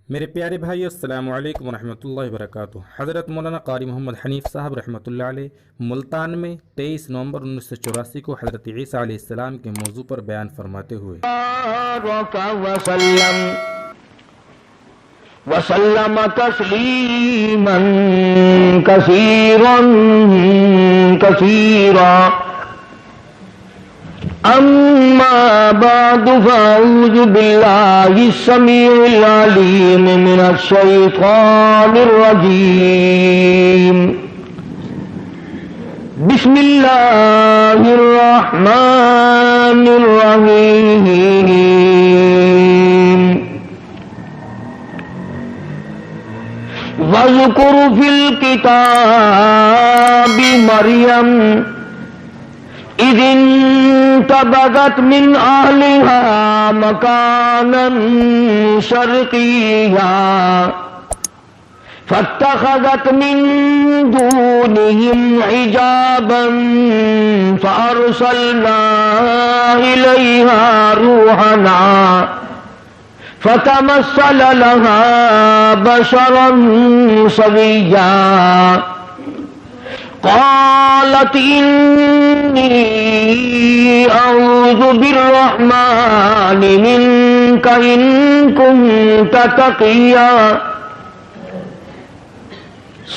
میرے پیارے بھائی السلام علیکم ورحمۃ اللہ وبرکاتہ۔ حضرت مولانا قاری محمد حنیف صاحب رحمۃ اللہ علیہ ملتان میں 23 نومبر 1984 کو حضرت عیسیٰ علیہ السلام کے موضوع پر بیان فرماتے ہوئے وسلم تسلیما کثیرا کثیرا اما بعد فاعوذ باللہ السمیع العلیم من الشیطان الرجیم بسم اللہ الرحمن الرحیم وَاذْكُرْ فِي الْكِتَابِ مَرْيَمَ إِذِ انتبذت مِنْ أَهْلِهَا مَكَانًا شَرْقِيًّا فَاتَّخَذَتْ مِنْ دُونِهِمْ حِجَابًا فَأَرْسَلْنَا إِلَيْهَا رُوحَنَا فتمثل لها بشرا سويا قالت إني أعوذ بالرحمن منك إن كنت تقيا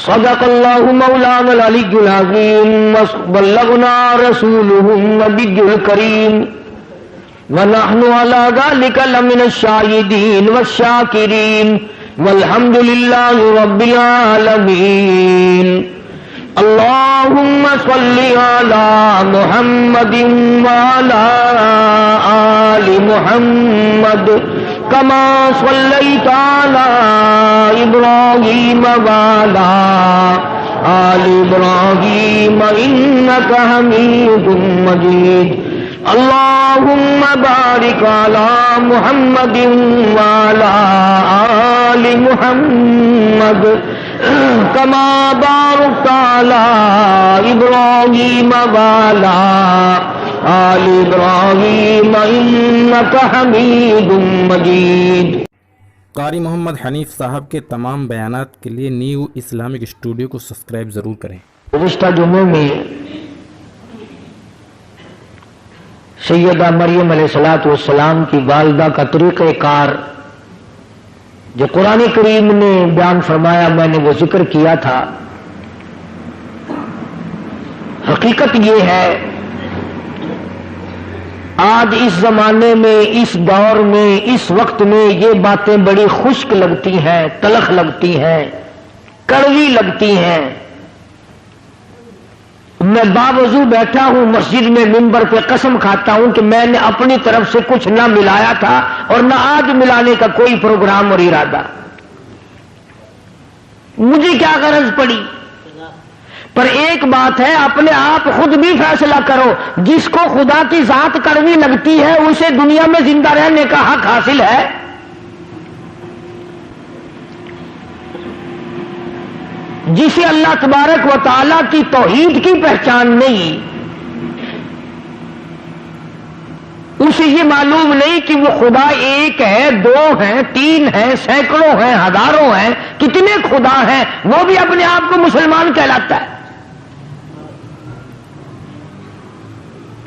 صدق الله مولانا العلي العظيم وبلغنا رسوله النبي الكريم ونحن على ذلك لمن الشاهدين والشاكرين والحمد لله رب العالمين اللهم صل على محمد وعلى آل محمد كما صليت على إبراهيم وعلى آل إبراهيم إنك حميد مجيد اللهم بارك على محمد وعلى آل محمد كما باركت على إبراهيم وعلى آل إبراهيم إنك حميد مجيد۔ قاری محمد حنیف صاحب کے تمام بیانات کے لیے نیو اسلامک اسٹوڈیو کو سبسکرائب ضرور کریں۔ گزشتہ جمعے میں سیدہ مریم علیہ السلام کی والدہ کا طریقہ کار جو قرآن کریم نے بیان فرمایا میں نے وہ ذکر کیا تھا۔ حقیقت یہ ہے آج اس زمانے میں، اس دور میں، اس وقت میں یہ باتیں بڑی خشک لگتی ہیں، تلخ لگتی ہیں، کڑوی لگتی ہیں۔ میں باوضو بیٹھا ہوں مسجد میں منبر پہ، قسم کھاتا ہوں کہ میں نے اپنی طرف سے کچھ نہ ملایا تھا اور نہ آج ملانے کا کوئی پروگرام اور ارادہ۔ مجھے کیا غرض پڑی؟ پر ایک بات ہے، اپنے آپ خود بھی فیصلہ کرو، جس کو خدا کی ذات کڑوی لگتی ہے اسے دنیا میں زندہ رہنے کا حق حاصل ہے؟ جسے اللہ تبارک و تعالیٰ کی توحید کی پہچان نہیں، اسے یہ معلوم نہیں کہ وہ خدا ایک ہے، دو ہیں، تین ہیں، سینکڑوں ہیں، ہزاروں ہیں، کتنے خدا ہیں، وہ بھی اپنے آپ کو مسلمان کہلاتا ہے۔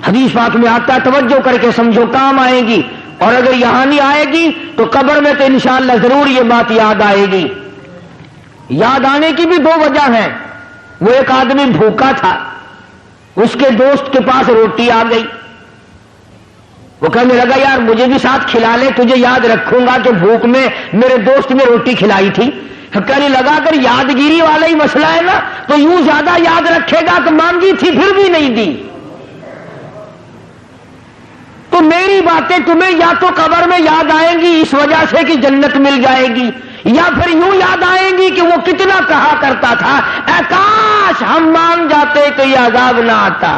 حدیث پاک میں آتا ہے، توجہ کر کے سمجھو، کام آئے گی، اور اگر یہاں نہیں آئے گی تو قبر میں تو انشاءاللہ ضرور یہ بات یاد آئے گی۔ یاد آنے کی بھی دو وجہ ہیں۔ وہ ایک آدمی بھوکا تھا، اس کے دوست کے پاس روٹی آ گئی، وہ کہنے لگا یار مجھے بھی ساتھ کھلا لے، تجھے یاد رکھوں گا کہ بھوک میں میرے دوست نے روٹی کھلائی تھی۔ کہنے لگا اگر یادگیری والا ہی مسئلہ ہے نا تو یوں زیادہ یاد رکھے گا تو مانگی تھی پھر بھی نہیں دی۔ تو میری باتیں تمہیں یا تو قبر میں یاد آئیں گی اس وجہ سے کہ جنت مل جائے گی، یا پھر یوں یاد آئیں گی کہ وہ کتنا کہا کرتا تھا اے کاش ہم مان جاتے تو یہ عذاب نہ آتا۔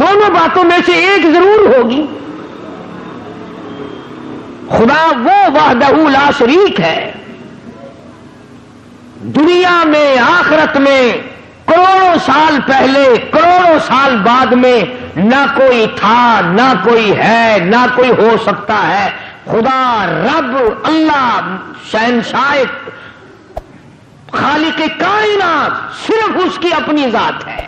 دونوں باتوں میں سے ایک ضرور ہوگی۔ خدا وہ وحدہ لا شریک ہے، دنیا میں آخرت میں کروڑوں سال پہلے کروڑوں سال بعد میں نہ کوئی تھا، نہ کوئی ہے، نہ کوئی ہو سکتا ہے۔ خدا رب اللہ شہنشاہ خالق کائنات صرف اس کی اپنی ذات ہے۔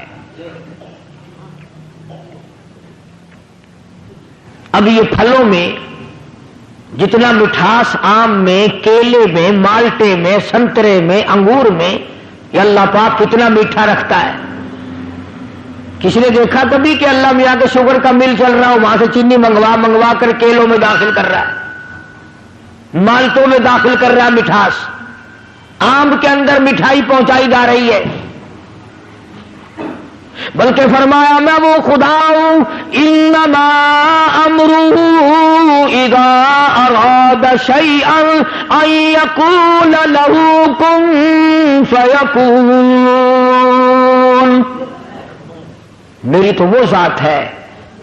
اب یہ پھلوں میں جتنا مٹھاس آم میں، کیلے میں، مالٹے میں، سنترے میں، انگور میں، یہ اللہ پاک کتنا میٹھا رکھتا ہے۔ کسی نے دیکھا کبھی کہ اللہ میاں کے شوگر کا مل چل رہا ہو، وہاں سے چینی منگوا کر کیلوں میں داخل کر رہا ہے، مالٹوں میں داخل کر رہا ہے مٹھاس، آم کے اندر مٹھائی پہنچائی جا رہی ہے؟ بلکہ فرمایا میں وہ خدا ہوں، انما امرہ اذا اراد شیئا ان یقول له کن فیکون۔ میری تو وہ ذات ہے،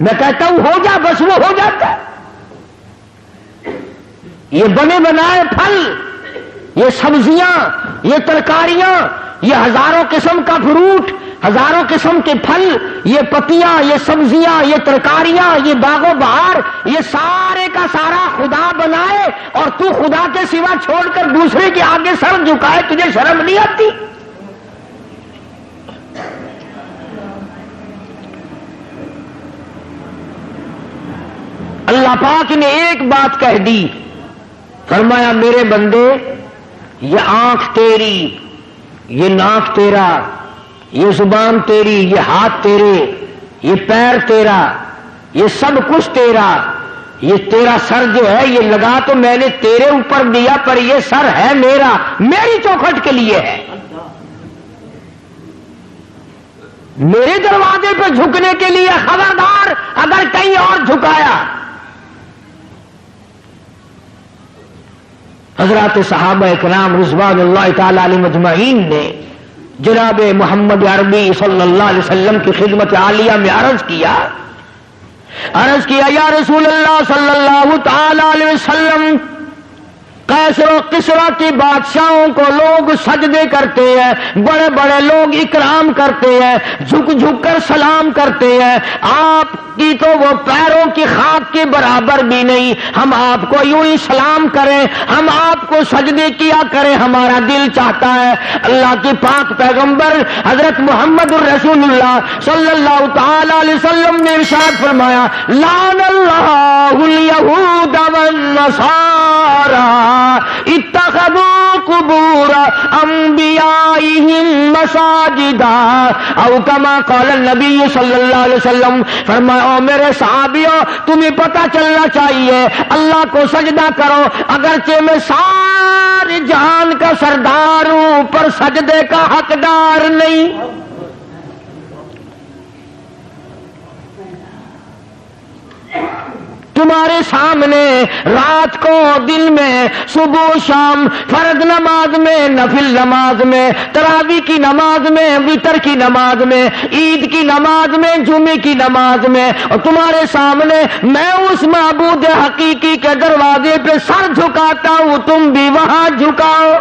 میں کہتا ہوں ہو جا، بس وہ ہو جاتا ہے۔ یہ بنے بنائے پھل، یہ سبزیاں، یہ ترکاریاں، یہ ہزاروں قسم کا فروٹ، ہزاروں قسم کے پھل، یہ پتیاں، یہ سبزیاں، یہ ترکاریاں، یہ باغ و بہار، یہ سارے کا سارا خدا بنائے اور تو خدا کے سوا چھوڑ کر دوسرے کے آگے سر جھکائے، تجھے شرم نہیں آتی؟ اللہ پاک نے ایک بات کہہ دی، فرمایا میرے بندے یہ آنکھ تیری، یہ ناک تیرا، یہ زبان تیری، یہ ہاتھ تیرے، یہ پیر تیرا، یہ سب کچھ تیرا، یہ تیرا سر جو ہے یہ لگا تو میں نے تیرے اوپر دیا، پر یہ سر ہے میرا، میری چوکھٹ کے لیے ہے، میرے دروازے پہ جھکنے کے لیے۔ خبردار اگر کہیں اور جھکایا۔ حضرات صحابہ کرام رضوان اللہ تعالی علیہم اجمعین نے جناب محمد عربی صلی اللہ علیہ وسلم کی خدمت عالیہ میں عرض کیا یا رسول اللہ صلی اللہ تعالی علیہ وسلم، قیصر و کسریٰ کی بادشاہوں کو لوگ سجدے کرتے ہیں، بڑے بڑے لوگ اکرام کرتے ہیں، جھک جھک کر سلام کرتے ہیں، آپ کی تو وہ پیروں کی خاک کے برابر بھی نہیں، ہم آپ کو یوں ہی سلام کریں، ہم آپ کو سجدے کیا کریں، ہمارا دل چاہتا ہے۔ اللہ کی پاک پیغمبر حضرت محمد الرسول اللہ صلی اللہ تعالی علیہ وسلم نے ارشاد فرمایا، لعن اللہ الیہود والنصارى اتخذوا قبور انبیائہم مساجدا، او کما قال النبی صلی اللہ علیہ وسلم، فرمایا او میرے صحابیوں تمہیں پتہ چلنا چاہیے اللہ کو سجدہ کرو، اگرچہ میں سارے جہان کا سردار ہوں پر سجدے کا حقدار نہیں۔ تمہارے سامنے رات کو دن میں صبح شام فرض نماز میں نفل نماز میں تراویح کی نماز میں وتر کی نماز میں عید کی نماز میں جمعے کی نماز میں، اور تمہارے سامنے میں اس معبود حقیقی کے دروازے پہ سر جھکاتا ہوں، تم بھی وہاں جھکاؤ۔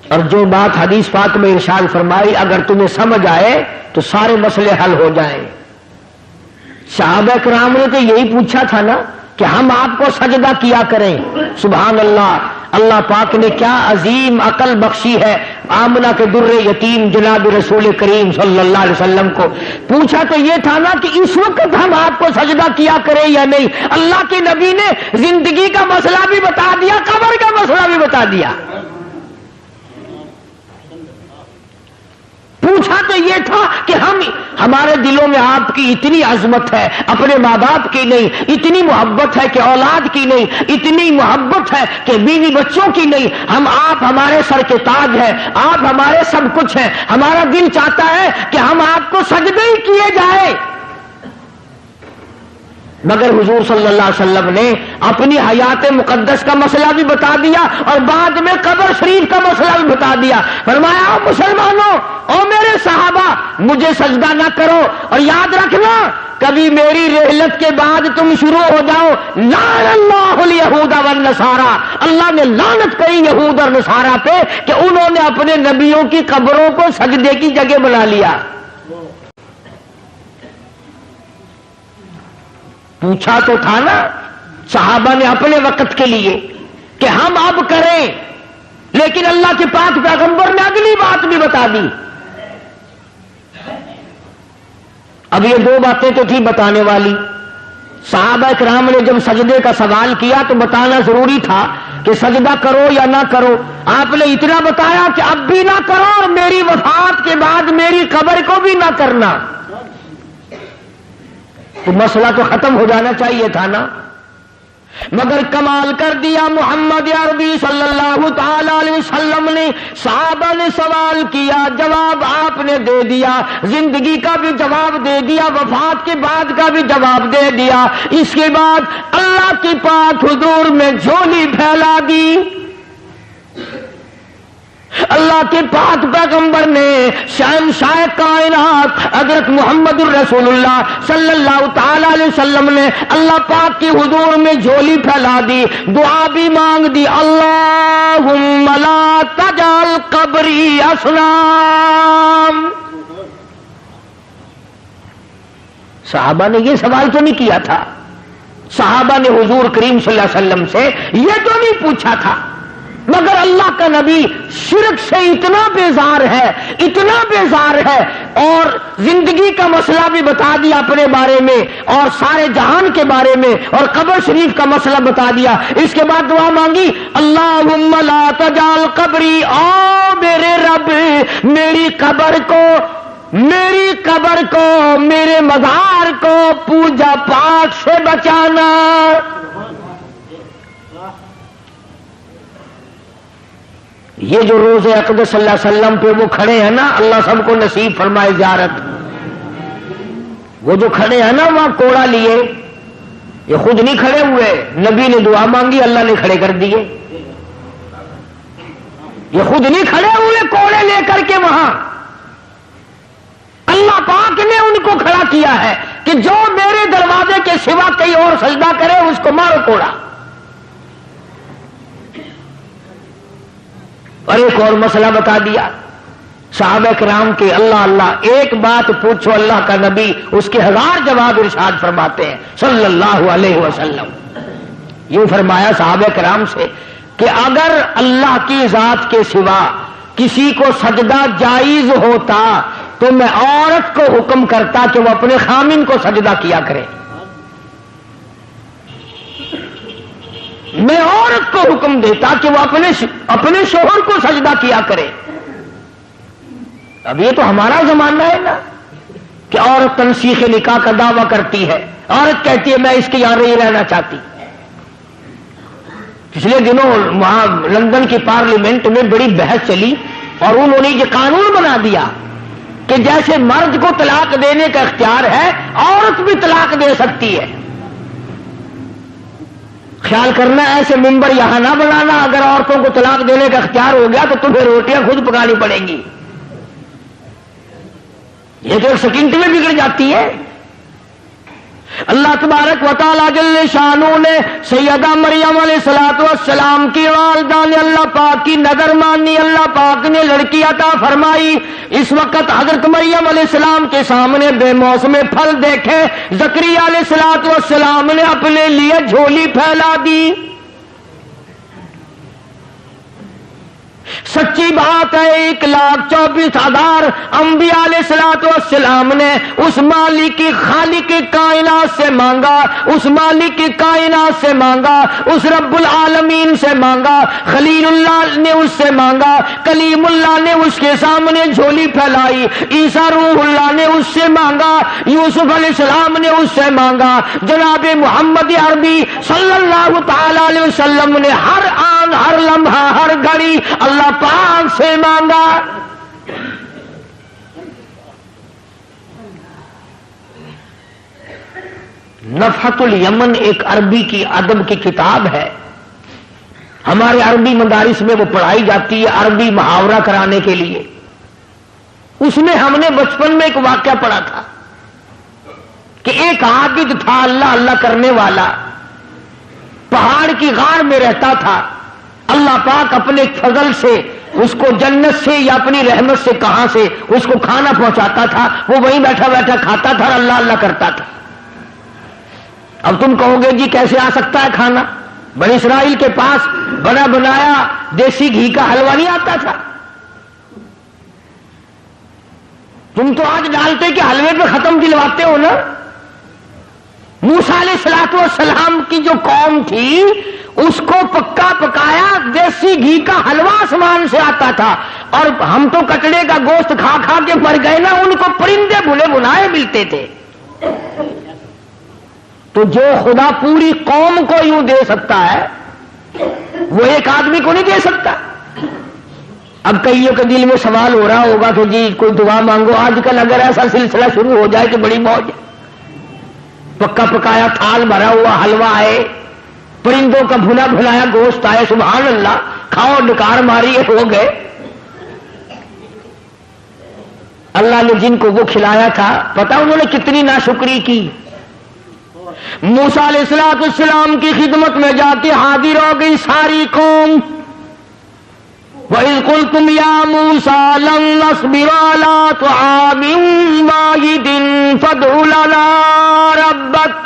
اور جو بات حدیث پاک میں ارشاد فرمائی اگر تمہیں سمجھ آئے تو سارے مسئلے حل ہو جائیں۔ صحابہ کرام نے تو یہی پوچھا تھا نا کہ ہم آپ کو سجدہ کیا کریں۔ سبحان اللہ، اللہ پاک نے کیا عظیم عقل بخشی ہے آمنہ کے در یتیم جناب رسول کریم صلی اللہ علیہ وسلم کو۔ پوچھا تو یہ تھا نا کہ اس وقت ہم آپ کو سجدہ کیا کریں یا نہیں۔ اللہ کے نبی نے زندگی کا مسئلہ بھی بتا دیا، قبر کا مسئلہ بھی بتا دیا۔ پوچھا تو یہ تھا کہ ہمارے دلوں میں آپ کی اتنی عظمت ہے، اپنے ماں باپ کی نہیں، اتنی محبت ہے کہ اولاد کی نہیں، اتنی محبت ہے کہ بیوی بچوں کی نہیں، آپ ہمارے سر کے تاج ہیں، آپ ہمارے سب کچھ ہیں، ہمارا دل چاہتا ہے کہ ہم آپ کو سجدے ہی کیے جائے۔ مگر حضور صلی اللہ علیہ وسلم نے اپنی حیات مقدس کا مسئلہ بھی بتا دیا اور بعد میں قبر شریف کا مسئلہ بھی بتا دیا۔ فرمایا او مسلمانوں، او میرے صحابہ، مجھے سجدہ نہ کرو، اور یاد رکھنا کبھی میری رحلت کے بعد تم شروع ہو جاؤ لعن اللہ الیہود والنصارى، اللہ نے لعنت کری یہود اور نصارہ پہ کہ انہوں نے اپنے نبیوں کی قبروں کو سجدے کی جگہ بنا لیا۔ پوچھا تو تھا نا صحابہ نے اپنے وقت کے لیے کہ ہم اب کریں، لیکن اللہ کے پاک پیغمبر نے اگلی بات بھی بتا دی۔ اب یہ دو باتیں تو تھی بتانے والی، صحابہ کرام نے جب سجدے کا سوال کیا تو بتانا ضروری تھا کہ سجدہ کرو یا نہ کرو۔ آپ نے اتنا بتایا کہ اب بھی نہ کرو اور میری وفات کے بعد میری قبر کو بھی نہ کرنا، تو مسئلہ تو ختم ہو جانا چاہیے تھا نا۔ مگر کمال کر دیا محمد عربی صلی اللہ تعالی علیہ وسلم نے، صحابہ نے سوال کیا، جواب آپ نے دے دیا، زندگی کا بھی جواب دے دیا، وفات کے بعد کا بھی جواب دے دیا۔ اس کے بعد اللہ کی پاک حضور میں جھولی پھیلا دی۔ اللہ کے پاک پیغمبر نے شہنشاہ کائنات حضرت محمد الرسول اللہ صلی اللہ تعالی علیہ وسلم نے اللہ پاک کی حضور میں جھولی پھیلا دی، دعا بھی مانگ دی، اللہم لا تجعل قبری اصنام۔ صحابہ نے یہ سوال تو نہیں کیا تھا، صحابہ نے حضور کریم صلی اللہ علیہ وسلم سے یہ تو نہیں پوچھا تھا، مگر اللہ کا نبی شرک سے اتنا بیزار ہے، اتنا بیزار ہے، اور زندگی کا مسئلہ بھی بتا دیا اپنے بارے میں اور سارے جہان کے بارے میں، اور قبر شریف کا مسئلہ بتا دیا۔ اس کے بعد دعا مانگی، اللہم لا تجعل قبری، او میرے رب میری قبر کو میرے مزار کو پوجا پاٹ سے بچانا۔ یہ جو روز اقدس صلی اللہ علیہ وسلم پہ وہ کھڑے ہیں نا، اللہ سب کو نصیب فرمائے زیارت، وہ جو کھڑے ہیں نا وہاں کوڑا لیے، یہ خود نہیں کھڑے ہوئے، نبی نے دعا مانگی اللہ نے کھڑے کر دیے، یہ خود نہیں کھڑے ہوئے کوڑے لے کر کے، وہاں اللہ پاک نے ان کو کھڑا کیا ہے کہ جو میرے دروازے کے سوا کہیں اور سجدہ کرے اس کو مارو کوڑا۔ اور ایک اور مسئلہ بتا دیا صحابہ کرام کے، اللہ اللہ ایک بات پوچھو اللہ کا نبی اس کے 1000 جواب ارشاد فرماتے ہیں صلی اللہ علیہ وسلم۔ یوں فرمایا صحابہ کرام سے کہ اگر اللہ کی ذات کے سوا کسی کو سجدہ جائز ہوتا تو میں عورت کو حکم کرتا کہ وہ اپنے خامن کو سجدہ کیا کرے، میں عورت کو حکم دیتا کہ وہ اپنے شوہر کو سجدہ کیا کرے۔ اب یہ تو ہمارا زمانہ ہے نا کہ عورت تنسیخ نکاح کا دعویٰ کرتی ہے، عورت کہتی ہے میں اس کے یہاں نہیں رہنا چاہتی۔ پچھلے دنوں وہاں لندن کی پارلیمنٹ میں بڑی بحث چلی اور انہوں نے یہ قانون بنا دیا کہ جیسے مرد کو طلاق دینے کا اختیار ہے عورت بھی طلاق دے سکتی ہے۔ خیال کرنا ایسے ممبر یہاں نہ بنانا، اگر عورتوں کو طلاق دینے کا اختیار ہو گیا تو تمہیں روٹیاں خود پکانی پڑیں گی، یہ تو ایک سیکنڈ میں بگڑ جاتی ہے۔ اللہ تبارک و تعالیٰ جل شانہ نے سیدہ مریم علیہ الصلوۃ والسلام کی والدہ نے اللہ پاک کی نظر مانی، اللہ پاک نے لڑکی عطا فرمائی۔ اس وقت حضرت مریم علیہ السلام کے سامنے بے موسم پھل دیکھے، زکریا علیہ الصلوۃ والسلام نے اپنے لیے جھولی پھیلا دی۔ سچی بات ہے 1,24,000 انبیاء علیہ الصلوۃ والسلام نے اس مالک کی خالق کائنات سے مانگا، اس مالک کی کائنات سے مانگا، اس رب العالمین سے مانگا، خلیل اللہ نے اس سے مانگا، کلیم اللہ نے اس کے سامنے جھولی پھیلائی، عیسیٰ روح اللہ نے اس سے مانگا، یوسف علیہ السلام نے اس سے مانگا، جناب محمد عربی صلی اللہ تعالی علیہ وسلم نے ہر آن ہر لمحہ ہر گھڑی اللہ پاک سے مانگا۔ نفحۃ الیمن ایک عربی کی ادب کی کتاب ہے، ہمارے عربی مدارس میں وہ پڑھائی جاتی ہے عربی محاورہ کرانے کے لیے۔ اس میں ہم نے بچپن میں ایک واقعہ پڑھا تھا، کہ ایک عابد تھا اللہ اللہ کرنے والا، پہاڑ کی غار میں رہتا تھا، اللہ پاک اپنے فضل سے اس کو جنت سے یا اپنی رحمت سے کہاں سے اس کو کھانا پہنچاتا تھا، وہ وہیں بیٹھا بیٹھا کھاتا تھا اور اللہ اللہ کرتا تھا۔ اب تم کہو گے جی کیسے آ سکتا ہے کھانا؟ بنی اسرائیل کے پاس بنا بنایا دیسی گھی کا حلوہ نہیں آتا تھا؟ تم تو آج ڈالتے کہ حلوے پہ ختم دلواتے ہو نا۔ موسیٰ علیہ الصلوۃ والسلام کی جو قوم تھی اس کو پکا پکایا دیسی گھی کا حلوہ آسمان سے آتا تھا، اور ہم تو کٹڑے کا گوشت کھا کھا کے مر گئے نا، ان کو پرندے بھنے بنائے ملتے تھے۔ تو جو خدا پوری قوم کو یوں دے سکتا ہے وہ ایک آدمی کو نہیں دے سکتا۔ اب کئیوں کے دل میں سوال ہو رہا ہوگا کہ جی کوئی دعا مانگو، آج کل اگر ایسا سلسلہ شروع ہو جائے تو بڑی موج ہے۔ پکا پکایا تھال بھرا ہوا حلوہ آئے، پرندوں کا بھنا بھنایا گوشت آئے، سبحان اللہ، کھاؤ ڈکار ماری ہو گئے۔ اللہ نے جن کو وہ کھلایا تھا پتا انہوں نے کتنی ناشکری کی۔ موسیٰ علیہ السلام کی خدمت میں جا کے حاضر ہو گئی ساری قوم۔ وَإِذْ قُلْتُمْ يَا مُوسَىٰ لَن نَّصْبِرَ عَلَىٰ طَعَامٍ وَاحِدٍ فَادْعُ لَنَا رَبَّكَ۔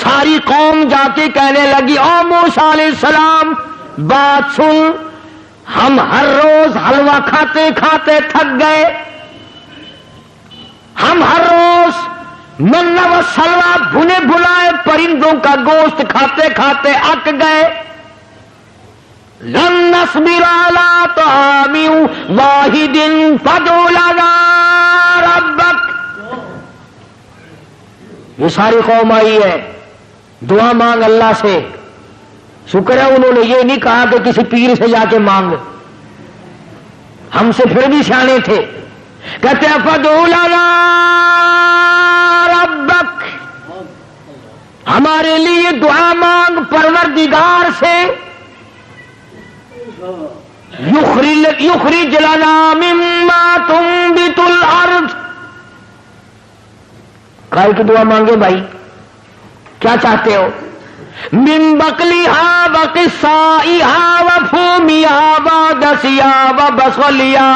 ساری قوم جا کے کہنے لگی او موسیٰ علیہ السلام بات سن، ہم ہر روز حلوہ کھاتے کھاتے تھک گئے، ہم ہر روز من و سلوہ بھنے بھنائے پرندوں کا گوشت کھاتے کھاتے اک گئے۔ لن نصبر علی طعام واحد فادع لنا ربک۔ یہ ساری قوم آئی ہے، دعا مانگ اللہ سے۔ شکر ہے انہوں نے یہ نہیں کہا کہ کسی پیر سے جا کے مانگ، ہم سے پھر بھی سیانے تھے۔ کہتے ہیں فادع لنا ربک، ہمارے لیے دعا مانگ پروردگار سے۔ یخرج لنا مما تنبت الارض، کائے کی دعا مانگے بھائی؟ کیا چاہتے ہو؟ من بقلها وقصائها وفومها وعدسها وبصلها،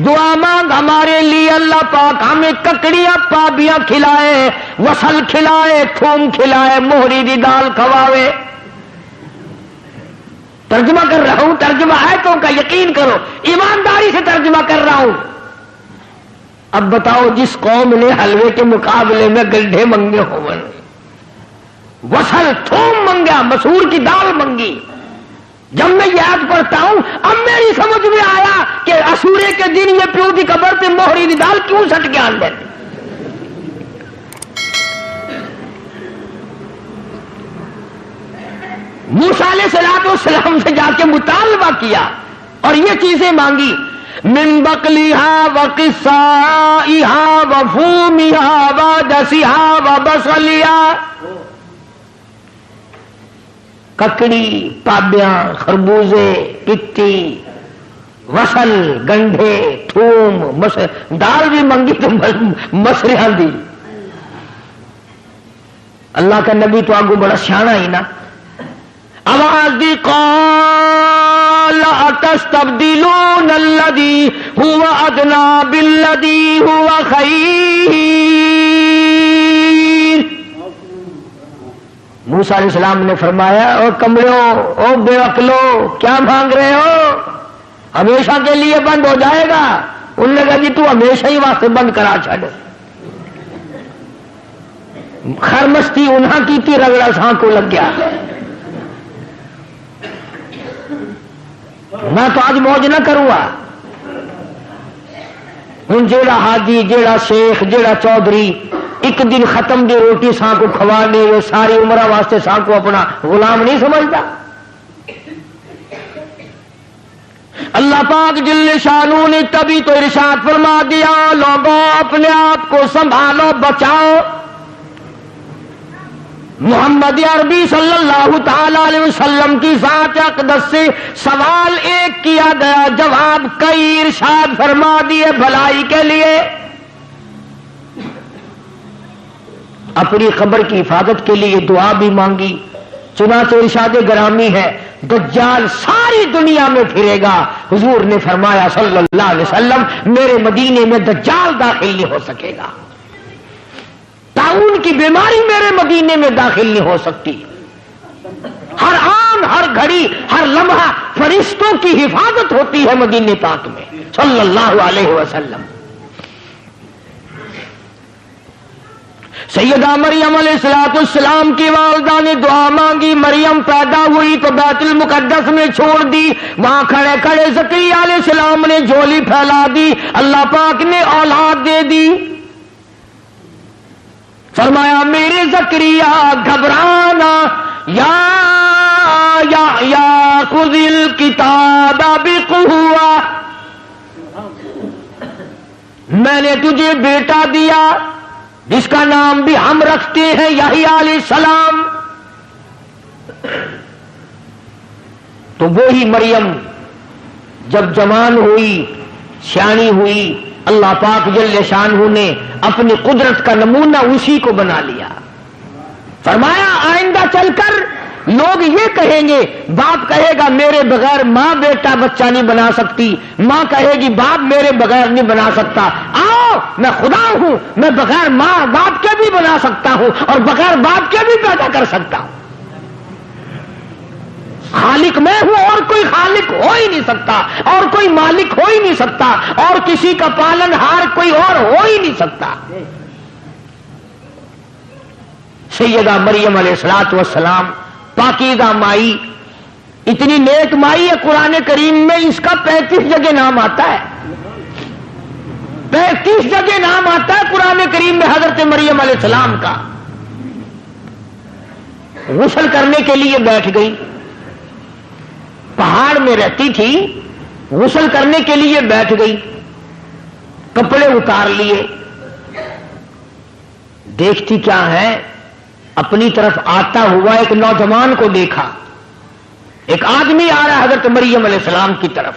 دعا مانگ ہمارے لیے اللہ پاک ہمیں ککڑیاں پابیاں کھلائے، وصل کھلائے، تھوم کھلائے، موہری دی دال کھواوے۔ ترجمہ کر رہا ہوں، ترجمہ آیتوں کا یقین کرو، ایمانداری سے ترجمہ کر رہا ہوں۔ اب بتاؤ جس قوم نے حلوے کے مقابلے میں گلڈھے منگے ہوں، وصل تھوم منگا، مسور کی دال منگی۔ جب میں یاد پڑھتا ہوں اب میری سمجھ میں آیا کہ اسورے کے دن یہ پیو دی قبر پہ موہری دی دال کیوں سٹ کے آن دیتے۔ موسیٰ علیہ السلام سے جا کے مطالبہ کیا اور یہ چیزیں مانگی، من بقلیہا وقصائہا وفومہا وعدسہا وبصلیہا، ککڑی، پابیاں، خربوزے، پتی، وصل، گنڈھے، تھوم، دال بھی منگی تو مسریاں دی۔ اللہ کا نبی تو آگو بڑا سیانا ہی نا، آواز دی قال اتستبدلون الذی هو ادنی بالذی هو خیر۔ موسیٰ علیہ السلام نے فرمایا او کمڑو، او بے عقلو، کیا مانگ رہے ہو؟ ہمیشہ کے لیے بند ہو جائے گا۔ انہوں نے کہا جی تو ہمیشہ ہی واسطے بند کرا چھڑ۔ خرمستی انہاں کی تھی، رگڑا ساں کو لگ گیا۔ میں تو آج موج نہ کروں گا۔ ہوں جیڑا حاجی، جیڑا شیخ، جیڑا چودھری ایک دن ختم دی روٹی ساں کو کھوانے، وہ ساری عمرہ واسطے ساں کو اپنا غلام نہیں سمجھتا۔ اللہ پاک جل شانو نے تبھی تو ارشاد فرما دیا لوگوں اپنے آپ کو سنبھالو، بچاؤ۔ محمد عربی صلی اللہ تعالی علیہ وسلم کی ذات اقدس سے سوال ایک کیا گیا، جواب کئی ارشاد فرما دیے بھلائی کے لیے۔ اپنی قبر کی حفاظت کے لیے دعا بھی مانگی. چنانچہ ارشاد گرامی ہے دجال ساری دنیا میں پھرے گا. حضور نے فرمایا صلی اللہ علیہ وسلم میرے مدینے میں دجال داخل نہیں ہو سکے گا. طاعون کی بیماری میرے مدینے میں داخل نہیں ہو سکتی. ہر آن ہر گھڑی ہر لمحہ فرشتوں کی حفاظت ہوتی ہے مدینے پاک میں صلی اللہ علیہ وسلم. سیدہ مریم علیہ السلام کی والدہ نے دعا مانگی. مریم پیدا ہوئی تو بیت المقدس میں چھوڑ دی. وہاں کھڑے کھڑے زکریا علیہ السلام نے جھولی پھیلا دی. اللہ پاک نے اولاد دے دی. فرمایا میرے زکریا گھبرانا یا خذ الکتاب بقوہ، میں نے تجھے بیٹا دیا جس کا نام بھی ہم رکھتے ہیں یحییٰ علیہ السلام. تو وہی مریم جب جوان ہوئی سیانی ہوئی اللہ پاک جل شانہ نے اپنی قدرت کا نمونہ اسی کو بنا لیا. فرمایا آئندہ چل کر لوگ یہ کہیں گے، باپ کہے گا میرے بغیر ماں بیٹا بچہ نہیں بنا سکتی، ماں کہے گی باپ میرے بغیر نہیں بنا سکتا. آؤ میں خدا ہوں، میں بغیر ماں باپ کے بھی بنا سکتا ہوں اور بغیر باپ کے بھی پیدا کر سکتا ہوں. خالق میں ہوں اور کوئی خالق ہو ہی نہیں سکتا اور کوئی مالک ہو ہی نہیں سکتا اور کسی کا پالن ہار کوئی اور ہو ہی نہیں سکتا. سیدہ مریم علیہ السلام پاکیزہ مائی، اتنی نیک مائی ہے قرآن کریم میں اس کا 35 جگہ نام آتا ہے. 35 جگہ نام آتا ہے قرآن کریم میں حضرت مریم علیہ السلام کا. غسل کرنے کے لیے بیٹھ گئی، پہاڑ میں رہتی تھی، غسل کرنے کے لیے بیٹھ گئی، کپڑے اتار لیے. دیکھتی کیا ہے، اپنی طرف آتا ہوا ایک نوجوان کو دیکھا. ایک آدمی آ رہا ہے حضرت مریم علیہ السلام کی طرف.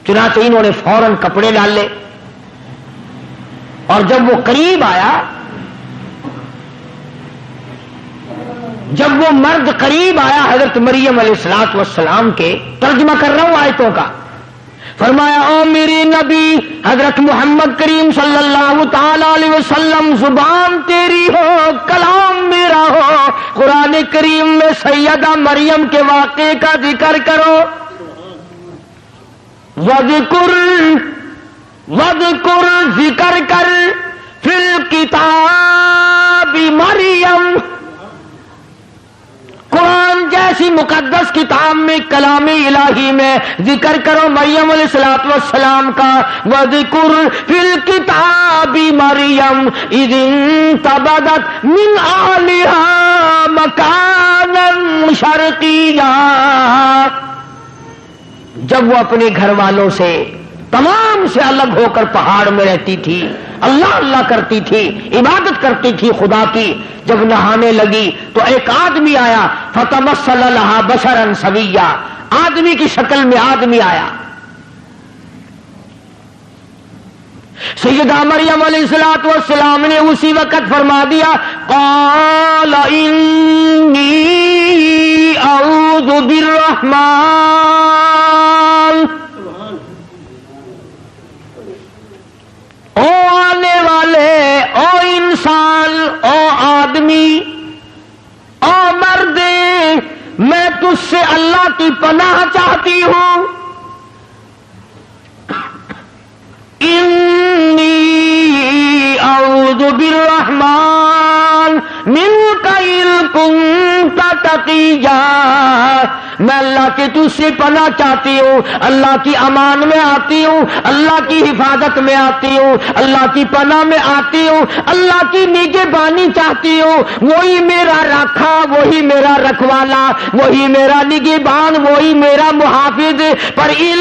چنانچہ انہوں نے فوراً کپڑے ڈالے اور جب وہ قریب آیا، جب وہ مرد قریب آیا حضرت مریم علیہ السلام کے، ترجمہ کر رہا ہوں آیتوں کا، فرمایا او میری نبی حضرت محمد کریم صلی اللہ تعالی علیہ وسلم زبان تیری ہو کلام میرا ہو، قرآن کریم میں سیدہ مریم کے واقعے کا ذکر کرو. وذکر ذکر کر فی الکتاب مریم، قرآن جیسی مقدس کتاب میں کلام الہی میں ذکر کرو مریم علیہ السلام کا. وَذِكُرْ فِي الْكِتَابِ مَرْيَمْ إِذِ انْتَبَذَتْ مِنْ أَهْلِهَا مَكَانًا شَرْقِيًّا، جب وہ اپنے گھر والوں سے تمام سے الگ ہو کر پہاڑ میں رہتی تھی، اللہ اللہ کرتی تھی، عبادت کرتی تھی خدا کی. جب نہانے لگی تو ایک آدمی آیا، فتمثل لها بشرا سویا، آدمی کی شکل میں آدمی آیا. سیدہ مریم علیہ السلام نے اسی وقت فرما دیا قال انی اعوذ بالرحمن، او آنے والے، او انسان، او آدمی، او مرد، میں تجھ سے اللہ کی پناہ چاہتی ہوں. انی اعوذ بالرحمن منک ان کنت تقیا، میں اللہ کے تجھ سے پناہ چاہتی ہوں، اللہ کی امان میں آتی ہوں، اللہ کی حفاظت میں آتی ہوں، اللہ کی پناہ میں آتی ہوں، اللہ کی نگہبانی چاہتی ہوں. وہی میرا رکھا، وہی میرا رکھوالا، وہی میرا نگہبان، وہی میرا محافظ. پر ان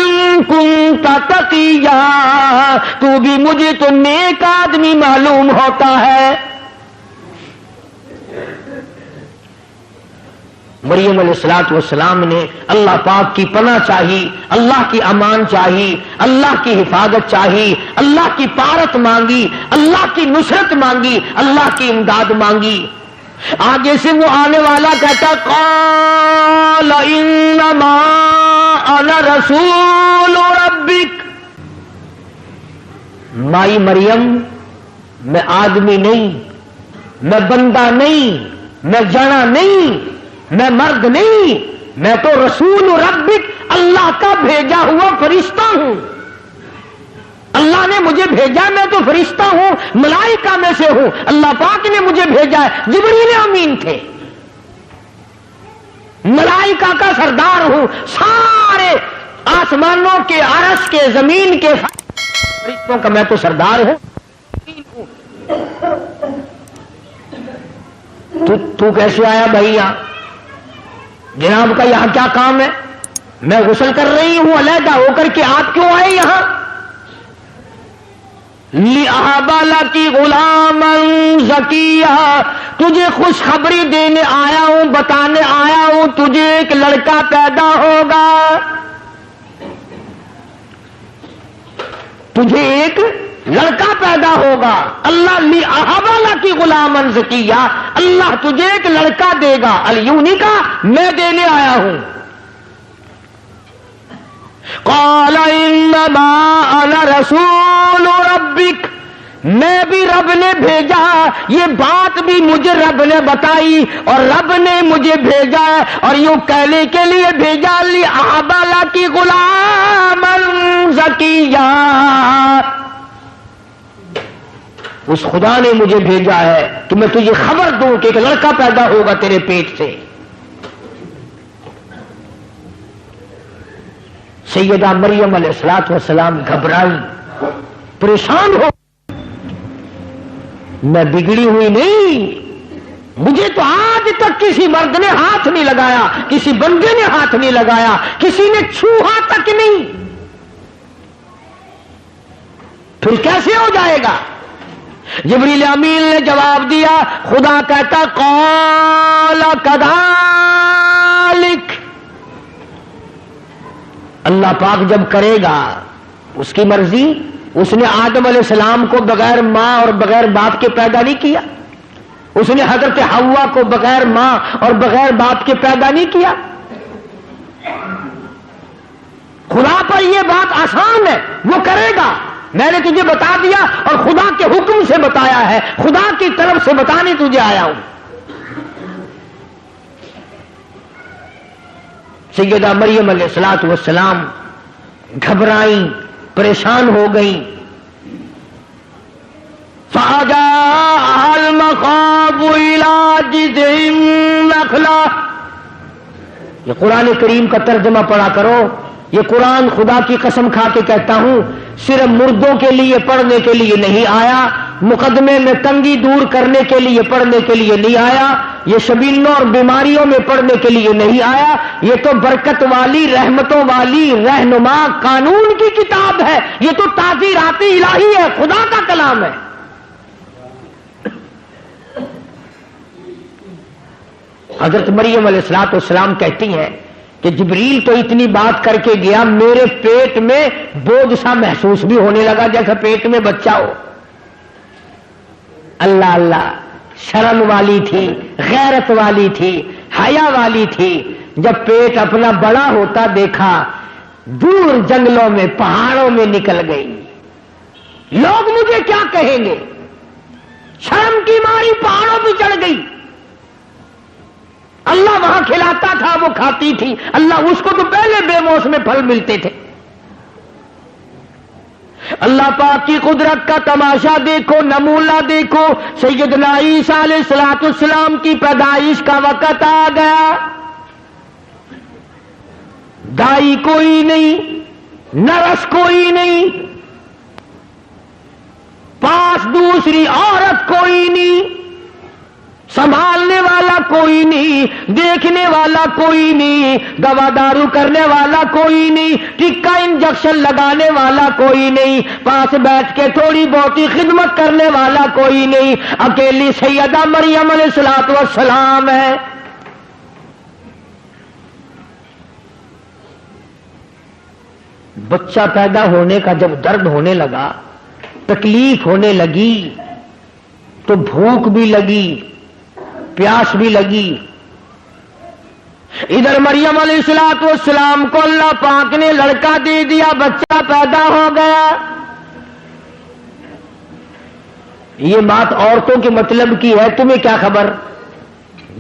کنت تقیا، تو بھی مجھے تو نیک آدمی معلوم ہوتا ہے. مریم علیہ السلام نے اللہ پاک کی پناہ چاہی، اللہ کی امان چاہی، اللہ کی حفاظت چاہی، اللہ کی پارت مانگی، اللہ کی نصرت مانگی، اللہ کی امداد مانگی۔ آگے سے وہ آنے والا کہتا قال انما انا رسول ربک، مائی مریم میں آدمی نہیں، میں بندہ نہیں، میں جنا نہیں، میں مرد نہیں، میں تو رسول ربک، اللہ کا بھیجا ہوا فرشتہ ہوں۔ اللہ نے مجھے بھیجا، میں تو فرشتہ ہوں، ملائکہ میں سے ہوں، اللہ پاک نے مجھے بھیجا ہے۔ جبریل امین تھے، ملائکہ کا سردار ہوں، سارے آسمانوں کے، عرش کے، زمین کے فرشتوں کا میں تو سردار ہوں۔ تو کیسے آیا بھائی یہاں؟ جناب کا یہاں کیا کام ہے؟ میں غسل کر رہی ہوں علیحدہ ہو کر کے، آپ کیوں آئے یہاں؟ لِأَهَبَ لَكِ غُلَامًا زَكِيًّا، تجھے خوشخبری دینے آیا ہوں، بتانے آیا ہوں، تجھے ایک لڑکا پیدا ہوگا، تجھے ایک لڑکا پیدا ہوگا۔ اللہ لِأَهَبَ لَكِ غُلَامًا زَكِيًّا، اللہ تجھے ایک لڑکا دے گا، الیونی کا میں دینے آیا ہوں۔ قال انما انا رسول ربک، میں بھی رب نے بھیجا، یہ بات بھی مجھے رب نے بتائی اور رب نے مجھے بھیجا، اور یوں کہنے کے لیے بھیجا لِأَهَبَ لَكِ غُلَامًا زَكِيًّا، اس خدا نے مجھے بھیجا ہے کہ میں تجھے خبر دوں کہ ایک لڑکا پیدا ہوگا تیرے پیٹ سے۔ سیدہ مریم علیہ السلام گھبرائی، پریشان ہو، میں بگڑی ہوئی نہیں، مجھے تو آج تک کسی مرد نے ہاتھ نہیں لگایا، کسی بندے نے ہاتھ نہیں لگایا، کسی نے چھوہا تک نہیں، پھر کیسے ہو جائے گا؟ جبریل امین نے جواب دیا، خدا کہتا قال کذالک، اللہ پاک جب کرے گا اس کی مرضی۔ اس نے آدم علیہ السلام کو بغیر ماں اور بغیر باپ کے پیدا نہیں کیا، اس نے حضرت حوا کو بغیر ماں اور بغیر باپ کے پیدا نہیں کیا۔ خدا پر یہ بات آسان ہے، وہ کرے گا، میں نے تجھے بتا دیا اور خدا کے حکم سے بتایا ہے، خدا کی طرف سے بتانے تجھے آیا ہوں۔ سیدہ مریم علیہ السلام گھبرائیں، پریشان ہو گئیں۔ فَأَجَاءَهَا الْمَخَاضُ إِلَىٰ جِذْعِ النَّخْلَةِ، یہ قرآن کریم کا ترجمہ پڑھا کرو، یہ قرآن خدا کی قسم کھا کے کہتا ہوں صرف مردوں کے لیے پڑھنے کے لیے نہیں آیا، مقدمے میں تنگی دور کرنے کے لیے پڑھنے کے لیے نہیں آیا، یہ شبینوں اور بیماریوں میں پڑھنے کے لیے نہیں آیا، یہ تو برکت والی، رحمتوں والی، رہنما قانون کی کتاب ہے، یہ تو تعزیرات الہی ہے، خدا کا کلام ہے۔ حضرت مریم علیہ السلام کہتی ہیں کہ جبریل تو اتنی بات کر کے گیا، میرے پیٹ میں بوجھ سا محسوس بھی ہونے لگا جیسا پیٹ میں بچہ ہو۔ اللہ اللہ، شرم والی تھی، غیرت والی تھی، حیا والی تھی، جب پیٹ اپنا بڑا ہوتا دیکھا، دور جنگلوں میں پہاڑوں میں نکل گئی، لوگ مجھے کیا کہیں گے، شرم کی ماری پہاڑوں پہ چڑھ گئی۔ اللہ وہاں کھلاتا تھا، وہ کھاتی تھی، اللہ اس کو تو پہلے بے موسم پھل ملتے تھے۔ اللہ پاک کی قدرت کا تماشا دیکھو، نمونہ دیکھو، سیدنا عیسیٰ علیہ السلام کی پیدائش کا وقت آ گیا، دائی کوئی نہیں، نرس کوئی نہیں، پاس دوسری عورت کوئی نہیں، سنبھالنے والا کوئی نہیں، دیکھنے والا کوئی نہیں، دوا دارو کرنے والا کوئی نہیں، ٹکا انجیکشن لگانے والا کوئی نہیں، پاس بیٹھ کے تھوڑی بہتی خدمت کرنے والا کوئی نہیں، اکیلی سیدہ مریم علیہ السلام ہے۔ بچہ پیدا ہونے کا جب درد ہونے لگا، تکلیف ہونے لگی، تو بھوک بھی لگی، پیاس بھی لگی۔ ادھر مریم علیہ السلام کو اللہ پاک نے لڑکا دے دیا، بچہ پیدا ہو گیا۔ یہ بات عورتوں کے مطلب کی ہے، تمہیں کیا خبر؟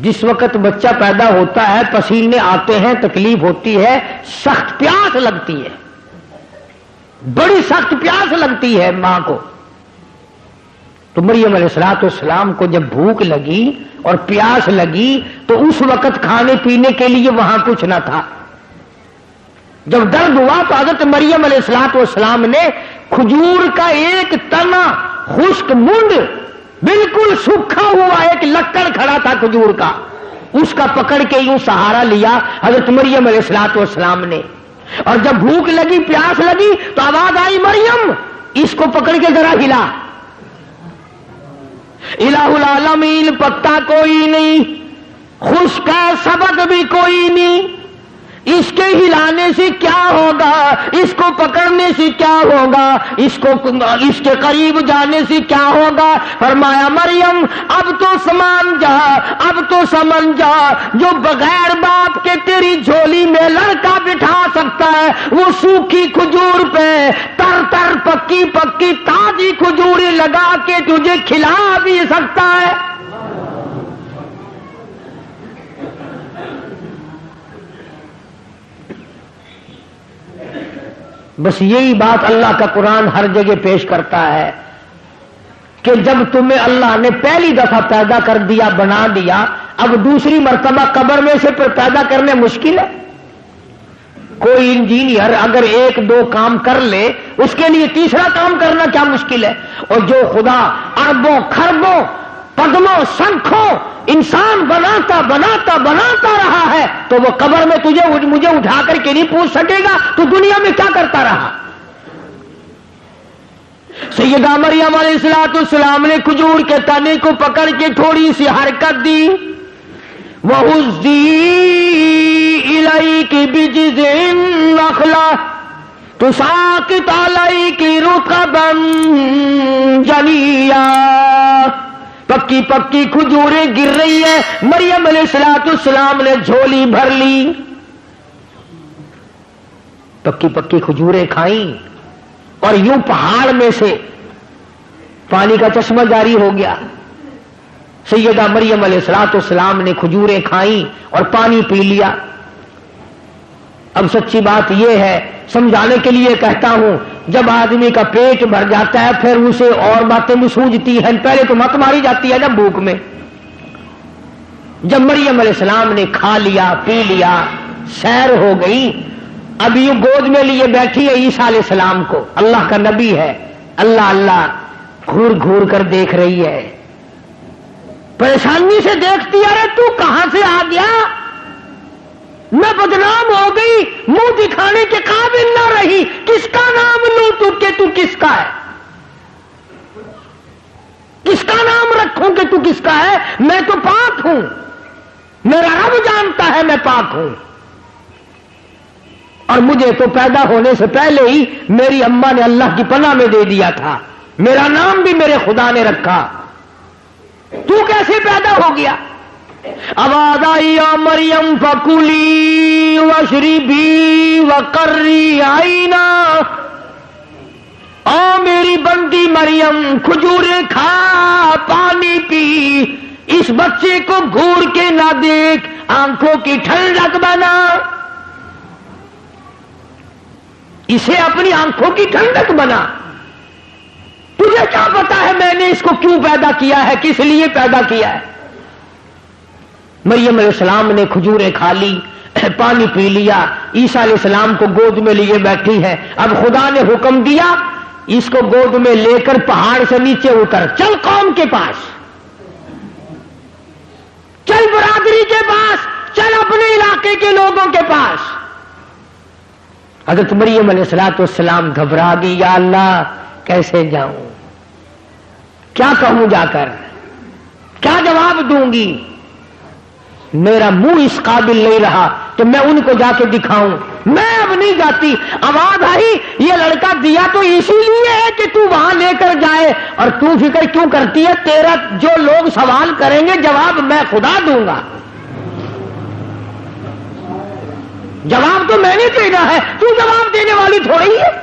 جس وقت بچہ پیدا ہوتا ہے پسینے آتے ہیں، تکلیف ہوتی ہے، سخت پیاس لگتی ہے، بڑی سخت پیاس لگتی ہے ماں کو۔ تو مریم علیہ السلام کو جب بھوک لگی اور پیاس لگی تو اس وقت کھانے پینے کے لیے وہاں کچھ نہ تھا۔ جب درد ہوا تو حضرت مریم علیہ السلام نے کھجور کا ایک تنا، خشک منڈ، بالکل سوکھا ہوا ایک لکڑ کھڑا تھا کھجور کا، اس کا پکڑ کے یوں سہارا لیا حضرت مریم علیہ السلام نے، اور جب بھوک لگی، پیاس لگی تو آواز آئی، مریم اس کو پکڑ کے ذرا ہلا۔ الہ العالمین، پتا کوئی نہیں، خشک ہے، سبق بھی کوئی نہیں، اس کے ہلانے سے کیا ہوگا، اس کو پکڑنے سے کیا ہوگا، اس کے قریب جانے سے کیا ہوگا؟ فرمایا مریم اب تو سمان جا، اب تو سمجھ جا، جو بغیر باپ کے تیری جھولی میں لڑکا بٹھا سکتا ہے وہ سوکھی کھجور پہ تر تر پکی پکی تازی کھجوریں لگا کے تجھے کھلا بھی سکتا ہے۔ بس یہی بات اللہ کا قرآن ہر جگہ پیش کرتا ہے کہ جب تمہیں اللہ نے پہلی دفعہ پیدا کر دیا، بنا دیا، اب دوسری مرتبہ قبر میں سے پیدا کرنے مشکل ہے۔ کوئی انجینئر اگر ایک دو کام کر لے، اس کے لیے تیسرا کام کرنا کیا مشکل ہے؟ اور جو خدا اربوں خربوں پدموں سنکھوں انسان بناتا بناتا بناتا رہا ہے تو وہ قبر میں مجھے اٹھا کر کے نہیں پوچھ سکے گا تو دنیا میں کیا کرتا رہا؟ سیدہ مریم علیہ السلام نے کھجور کے تنے کو پکڑ کے تھوڑی سی حرکت دی، وَهُزِّي إِلَيْكِ بِجِذْعِ النَّخْلَةِ تُسَاقِطُ عَلَيْكِ رُطَبًا جَنِيًّا۔ پکی پکی کھجوریں گر رہی ہے، مریم علیہ السلام نے جھولی بھر لی، پکی پکی کھجوریں کھائیں، اور یوں پہاڑ میں سے پانی کا چشمہ جاری ہو گیا۔ سیدہ مریم علیہ السلام نے کھجوریں کھائیں اور پانی پی لیا۔ اب سچی بات یہ ہے، سمجھانے کے لیے کہتا ہوں، جب آدمی کا پیٹ بھر جاتا ہے پھر اسے اور باتیں بھی سوجتی ہیں، پہلے تو مت ماری جاتی ہے نا بھوک میں۔ جب مریم علیہ السلام نے کھا لیا، پی لیا، سیر ہو گئی، اب یوں گود میں لیے بیٹھی ہے عیسیٰ علیہ السلام کو، اللہ کا نبی ہے، اللہ اللہ گھور گھور کر دیکھ رہی ہے، پریشانی سے دیکھتی ہے، ارے تو کہاں سے آ گیا؟ میں بدنام ہو گئی، منہ دکھانے کے قابل نہ رہی، کس کا نام لوں تو کس کا ہے؟ کس کا نام رکھوں کہ تو کس کا ہے؟ میں تو پاک ہوں، میرا رب جانتا ہے میں پاک ہوں، اور مجھے تو پیدا ہونے سے پہلے ہی میری اماں نے اللہ کی پناہ میں دے دیا تھا، میرا نام بھی میرے خدا نے رکھا، تو کیسے پیدا ہو گیا؟ آواز آئی، یا مریم فکلی واشربی وقری عینا، او میری بندی مریم کھجوریں کھا، پانی پی، اس بچے کو گھور کے نہ دیکھ، آنکھوں کی ٹھنڈک بنا، اسے اپنی آنکھوں کی ٹھنڈک بنا۔ تجھے کیا پتا ہے میں نے اس کو کیوں پیدا کیا ہے، کس لیے پیدا کیا ہے؟ مریم علیہ السلام نے کھجوریں کھا لی، پانی پی لیا، عیسیٰ علیہ السلام کو گود میں لیے بیٹھی ہے۔ اب خدا نے حکم دیا، اس کو گود میں لے کر پہاڑ سے نیچے اتر، چل قوم کے پاس، چل برادری کے پاس، چل اپنے علاقے کے لوگوں کے پاس۔ حضرت مریم علیہ السلام گھبرا گئی، یا اللہ کیسے جاؤں، کیا کہوں جا کر، کیا جواب دوں گی؟ میرا منہ اس قابل نہیں رہا تو میں ان کو جا کے دکھاؤں میں اب نہیں جاتی. آواز آئی یہ لڑکا دیا تو اسی لیے ہے کہ تو وہاں لے کر جائے, اور تو فکر کیوں کرتی ہے؟ تیرا جو لوگ سوال کریں گے جواب میں خدا دوں گا, جواب تو میں نے دینا ہے, تو جواب دینے والی تھوڑی ہے.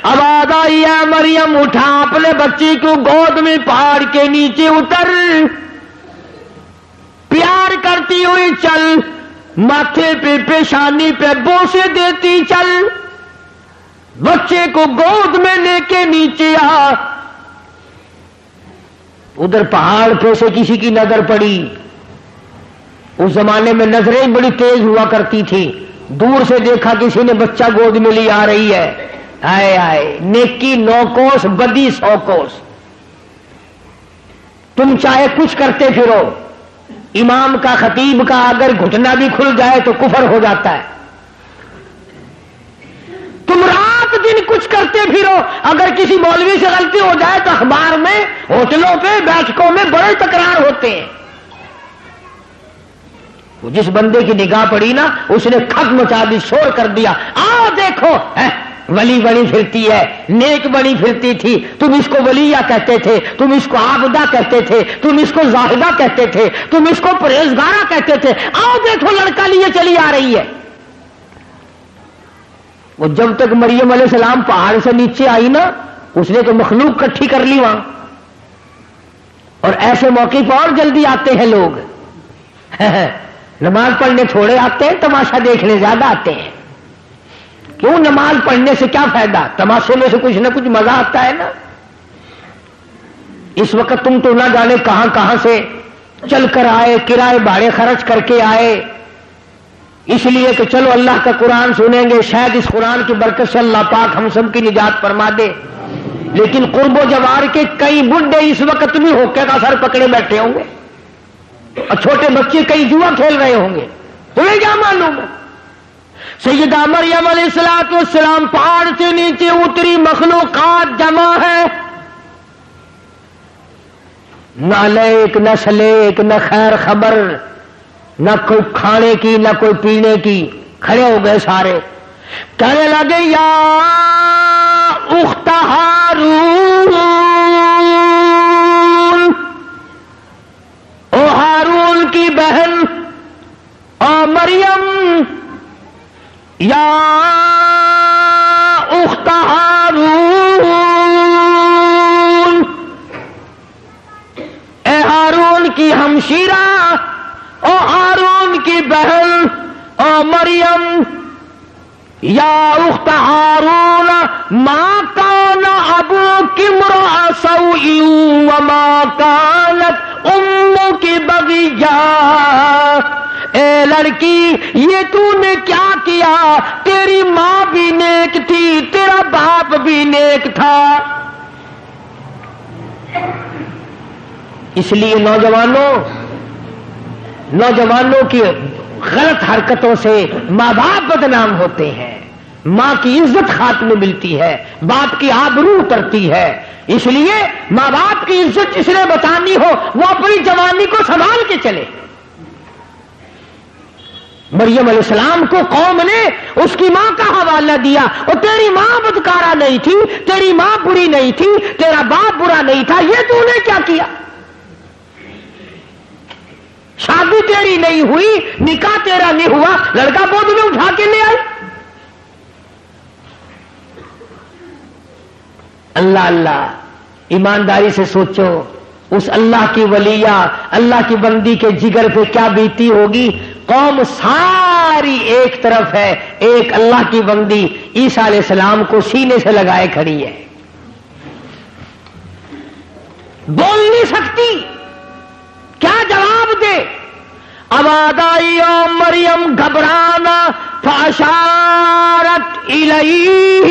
آواز آئی ہے مریم اٹھا اپنے بچی کو گود میں پہاڑ کے نیچے اتر, پیار کرتی ہوئی چل, ماتھے پہ پیشانی پہ بوسے دیتی چل, بچے کو گود میں لے کے نیچے آ. ادھر پہاڑ پہ سے کسی کی نظر پڑی. اس زمانے میں نظریں بڑی تیز ہوا کرتی تھی. دور سے دیکھا کسی نے بچہ گود میں لی آ رہی ہے, آئے آئے نیکی 9 کوس بدی 100 کوس. تم چاہے کچھ کرتے پھرو, امام کا خطیب کا اگر گھٹنا بھی کھل جائے تو کفر ہو جاتا ہے. تم رات دن کچھ کرتے پھرو, اگر کسی مولوی سے غلطی ہو جائے تو اخبار میں, ہوٹلوں پہ, بیٹھکوں میں بڑے تکرار ہوتے ہیں. جس بندے کی نگاہ پڑی نا اس نے کھٹ مچا دی, شور کر دیا, آؤ دیکھو ولی بنی پھرتی ہے, نیک بنی پھرتی تھی. تم اس کو ولیہ کہتے تھے, تم اس کو عابدہ کہتے تھے, تم اس کو زاہدہ کہتے تھے, تم اس کو پرہیزگارہ کہتے تھے. آؤ دیکھو لڑکا لیے چلی آ رہی ہے. وہ جب تک مریم علیہ السلام پہاڑ سے نیچے آئی نا, اس نے تو مخلوق کٹھی کر لی وہاں. اور ایسے موقع پر اور جلدی آتے ہیں لوگ. نماز پڑھنے تھوڑے آتے ہیں, تماشا دیکھنے زیادہ آتے ہیں. کیوں؟ نماز پڑھنے سے کیا فائدہ؟ تماشے میں سے کچھ نہ کچھ مزہ آتا ہے نا. اس وقت تم تو نہ جانے کہاں کہاں سے چل کر آئے, کرائے بھاڑے خرچ کر کے آئے, اس لیے کہ چلو اللہ کا قرآن سنیں گے, شاید اس قرآن کی برکت سے اللہ پاک ہم سب کی نجات فرما دے. لیکن قرب و جوار کے کئی بڈھے اس وقت بھی ہوکے کا سر پکڑے بیٹھے ہوں گے, اور چھوٹے بچے کئی جوا کھیل رہے ہوں گے. تمہیں کیا معلوم ہے؟ سیدہ مریم علیہ الصلوۃ والسلام پہاڑ سے نیچے اتری, مخلوقات جمع ہے, نہ لیک نہ سلیک نہ خیر خبر, نہ کوئی کھانے کی نہ کوئی پینے کی. کھڑے ہو گئے سارے, کہنے لگے یا اخت ہارون, او ہارون کی بہن, او مریم, یا اخت ہارون, اے ہارون کی ہمشیرہ, او ہارون کی بہن, او مریم, یا اخت ہارون, ما کان ابوک امرأ سوء وما کانت امک بغیا. اے لڑکی, یہ تو نے کیا کیا؟ تیری ماں بھی نیک تھی, تیرا باپ بھی نیک تھا. اس لیے نوجوانوں کی غلط حرکتوں سے ماں باپ بدنام ہوتے ہیں, ماں کی عزت خاتمے ملتی ہے, باپ کی آبرو اترتی ہے. اس لیے ماں باپ کی عزت جس نے بچانی ہو وہ اپنی جوانی کو سنبھال کے چلے. مریم علیہ السلام کو قوم نے اس کی ماں کا حوالہ دیا, اور تیری ماں بدکارہ نہیں تھی, تیری ماں بری نہیں تھی, تیرا باپ برا نہیں تھا, یہ تو نے کیا کیا؟ شادی تیری نہیں ہوئی, نکاح تیرا نہیں ہوا, لڑکا گود میں اٹھا کے لے آئی. اللہ اللہ, ایمانداری سے سوچو, اس اللہ کی ولیہ, اللہ کی بندی کے جگر پہ کیا بیتی ہوگی. قوم ساری ایک طرف ہے, ایک اللہ کی بندی عیسیٰ علیہ السلام کو سینے سے لگائے کھڑی ہے, بول نہیں سکتی, کیا جواب دے. آواز آئی او مریم گھبرانا, فاشارت الیہ,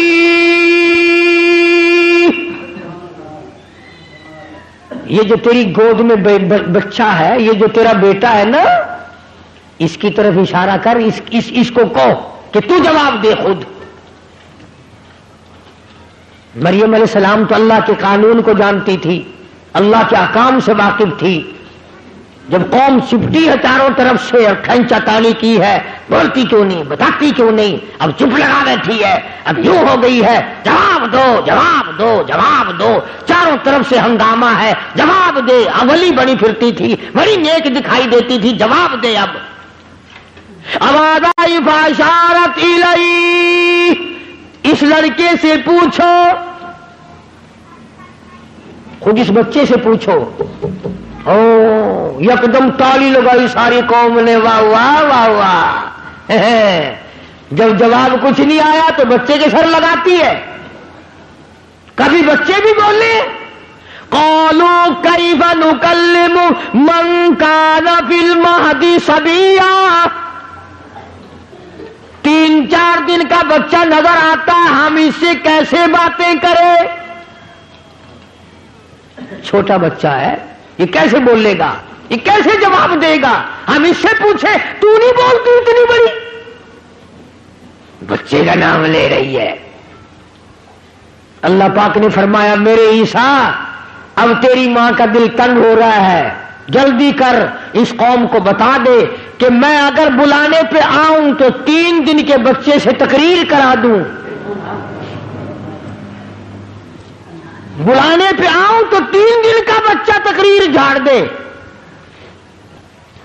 یہ جو تیری گود میں بچہ ہے, یہ جو تیرا بیٹا ہے نا, اس کی طرف اشارہ کر, اس کو کہو کہ تو جواب دے خود. مریم علیہ السلام تو اللہ کے قانون کو جانتی تھی, اللہ کے احکام سے واقف تھی. جب قوم چپٹی ہے چاروں طرف سے اور کھینچا تانی کی ہے، بولتی کیوں نہیں، بتاتی کیوں نہیں، اب چپ لگا بیٹھی ہے، اب یوں ہو گئی ہے، جواب دو جواب دو جواب دو، چاروں طرف سے ہنگامہ ہے، جواب دے، اولی بڑی پھرتی تھی، بڑی نیک دکھائی دیتی تھی، جواب دے اب آواز آئی فاشارت الی، اس لڑکے سے پوچھو، خود اس بچے سے پوچھو۔ او یکدم تالی لگائی ساری قوم نے، واہ واہ واہ واہ۔ جب جواب کچھ نہیں آیا تو بچے کے سر لگاتی ہے۔ کبھی بچے بھی بولے قالوا کیف نکلم من کان فی المہد صبیا، 3-4 دن کا بچہ نظر آتا ہے، ہم اس سے کیسے باتیں کریں؟ چھوٹا بچہ ہے، یہ کیسے بولے گا، یہ کیسے جواب دے گا؟ ہم اس سے پوچھے تو نہیں بولتی اتنی بڑی؟ بچے کا نام لے رہی ہے۔ اللہ پاک نے فرمایا میرے عیسیٰ اب تیری ماں کا دل تنگ ہو رہا ہے، جلدی کر اس قوم کو بتا دے کہ میں اگر بلانے پہ آؤں تو 3 دن کے بچے سے تقریر کرا دوں، بلانے پہ آؤں تو 3 دن کا بچہ تقریر جھاڑ دے۔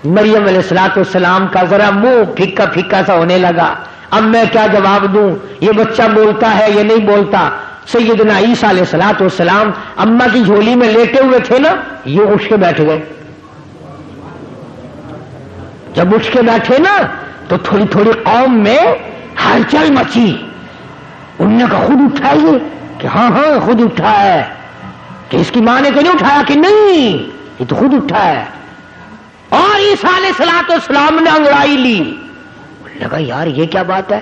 مریم علیہ السلام کا ذرا منہ پھیکا پھیکا سا ہونے لگا، اب میں کیا جواب دوں، یہ بچہ بولتا ہے یہ نہیں بولتا۔ سیدنا عیسیٰ علیہ السلام اماں کی جھولی میں لیٹے ہوئے تھے نا، یہ اٹھ کے بیٹھ گئے۔ جب اٹھ کے بیٹھے نا تو تھوڑی تھوڑی قوم میں ہلچل مچی، انہوں نے کہا خود اٹھائیے کہ ہاں ہاں خود اٹھا ہے، کہ اس کی ماں نے تو نہیں اٹھایا کہ نہیں یہ تو خود اٹھا ہے۔ اور عیسیٰ علیہ السلام نے انگڑائی لی، لگا یار یہ کیا بات ہے،